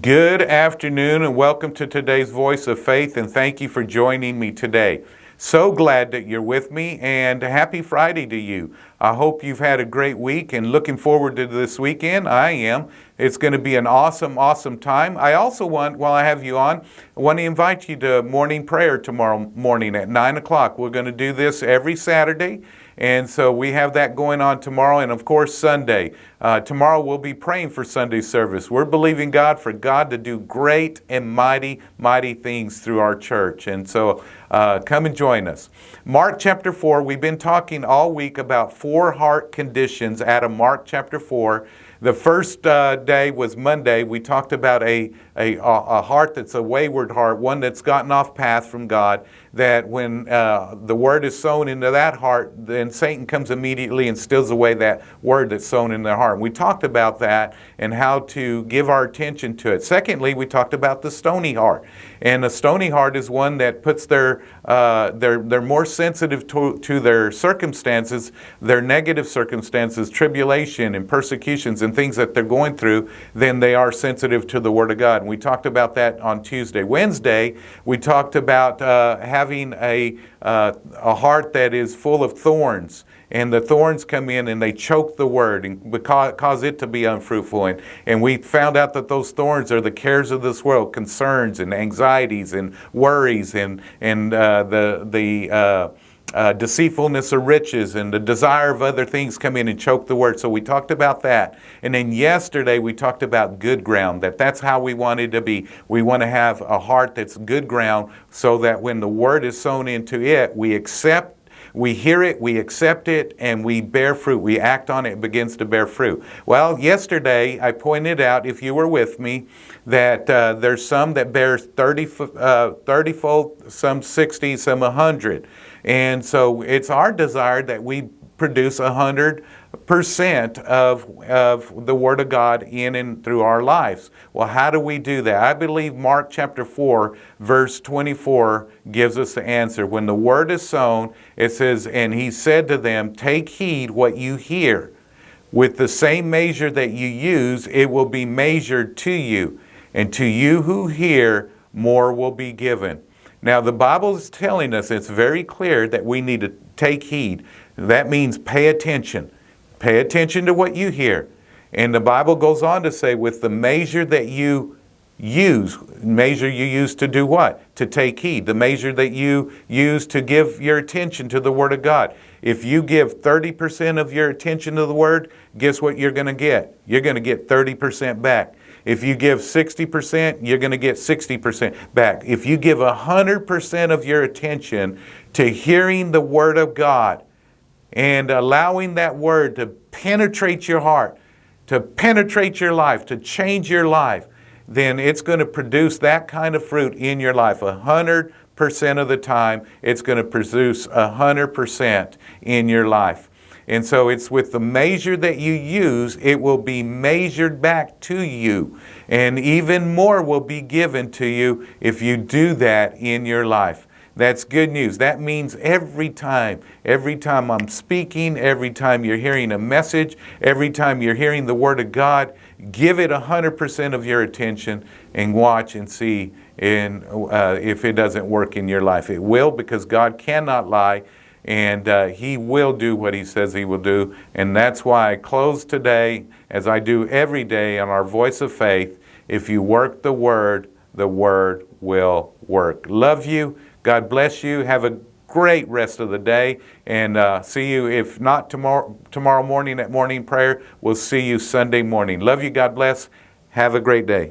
Good afternoon and welcome to today's Voice of Faith, and thank you for joining me today. So glad that you're with me, and happy Friday to you. I hope you've had a great week and looking forward to this weekend. I am. It's going to be an awesome time. I also want, while I have you on, I want to invite you to morning prayer tomorrow morning at 9 o'clock. We're going to do this every Saturday. And so we have that going on tomorrow, and of course Sunday. Tomorrow we'll be praying for Sunday service. We're believing God for God to do great and mighty things through our church. And so come and join us. Mark chapter 4, we've been talking all week about 4 heart conditions out of Mark chapter 4. The first day was Monday. We talked about a heart that's a wayward heart, one that's gotten off path from God, that when the word is sown into that heart, then Satan comes immediately and steals away that word that's sown in their heart. We talked about that and how to give our attention to it. Secondly, we talked about the stony heart. And a stony heart is one that puts they're more sensitive to their circumstances, their negative circumstances, tribulation and persecutions and things that they're going through, than they are sensitive to the Word of God. And we talked about that on Tuesday. Wednesday, we talked about having a heart that is full of thorns. And the thorns come in and they choke the word and cause it to be unfruitful. And we found out that those thorns are the cares of this world, concerns and anxieties and worries and the deceitfulness of riches and the desire of other things come in and choke the word. So we talked about that. And then yesterday we talked about good ground, that's how we want it to be. We want to have a heart that's good ground so that when the word is sown into it, we hear it, we accept it, and we bear fruit. We act on it, it begins to bear fruit. Well, yesterday I pointed out, if you were with me, that there's some that bears 30-fold, some 60, some 100. And so it's our desire that we produce 100% of the Word of God in and through our lives. Well, how do we do that? I believe Mark chapter 4, verse 24 gives us the answer. When the Word is sown, it says, "And he said to them, take heed what you hear. With the same measure that you use, it will be measured to you. And to you who hear, more will be given." Now, the Bible is telling us, it's very clear that we need to take heed. That means pay attention. Pay attention to what you hear. And the Bible goes on to say, with the measure that you use to do what? To take heed. The measure that you use to give your attention to the Word of God. If you give 30% of your attention to the Word, guess what you're going to get? You're going to get 30% back. If you give 60%, you're going to get 60% back. If you give 100% of your attention to hearing the Word of God and allowing that Word to penetrate your heart, to penetrate your life, to change your life, then it's going to produce that kind of fruit in your life. 100% of the time, it's going to produce 100% in your life. And so it's with the measure that you use, it will be measured back to you. And even more will be given to you if you do that in your life. That's good news. That means every time I'm speaking, every time you're hearing a message, every time you're hearing the Word of God, give it 100% of your attention and watch and see if it doesn't work in your life. It will, because God cannot lie. And He will do what He says He will do. And that's why I close today, as I do every day on our Voice of Faith, if you work the Word will work. Love you. God bless you. Have a great rest of the day. And see you, if not tomorrow morning at morning prayer, we'll see you Sunday morning. Love you. God bless. Have a great day.